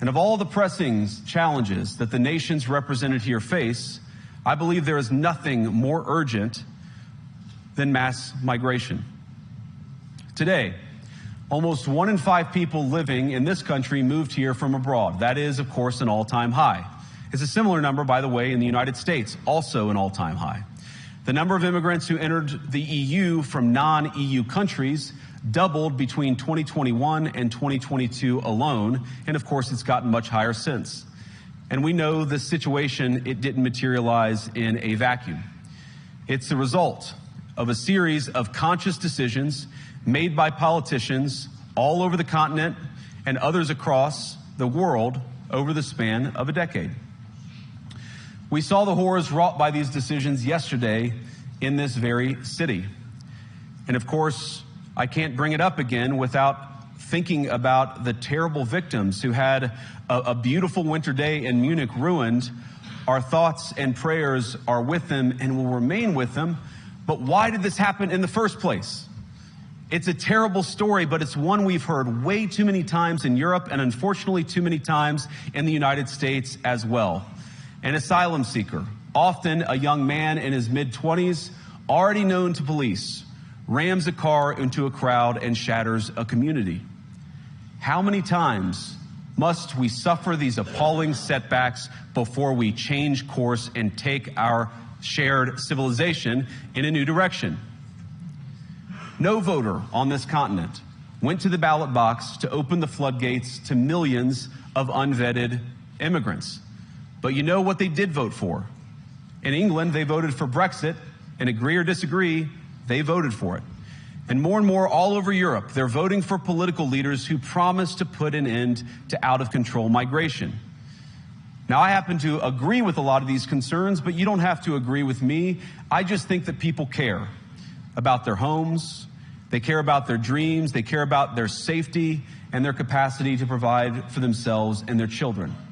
And of all the pressing challenges that the nations represented here face, I believe there is nothing more urgent than mass migration. Today, almost 1 in 5 people living in this country moved here from abroad. That is, of course, an all-time high. It's a similar number, by the way, in the United States, also an all-time high. The number of immigrants who entered the EU from non-EU countries doubled between 2021 and 2022 alone, and of course it's gotten much higher since. And we know this situation, it didn't materialize in a vacuum. It's the result of a series of conscious decisions made by politicians all over the continent and others across the world over the span of a decade. We saw the horrors wrought by these decisions yesterday in this very city. And of course, I can't bring it up again without thinking about the terrible victims who had a beautiful winter day in Munich ruined. Our thoughts and prayers are with them and will remain with them. But why did this happen in the first place? It's a terrible story, but it's one we've heard way too many times in Europe and unfortunately too many times in the United States as well. An asylum seeker, often a young man in his mid-20s, already known to police, rams a car into a crowd and shatters a community. How many times must we suffer these appalling setbacks before we change course and take our shared civilization in a new direction? No voter on this continent went to the ballot box to open the floodgates to millions of unvetted immigrants. But you know what they did vote for? In England, they voted for Brexit, and agree or disagree, they voted for it. And more all over Europe, they're voting for political leaders who promise to put an end to out-of-control migration. Now, I happen to agree with a lot of these concerns, but you don't have to agree with me. I just think that people care about their homes, they care about their dreams, they care about their safety and their capacity to provide for themselves and their children.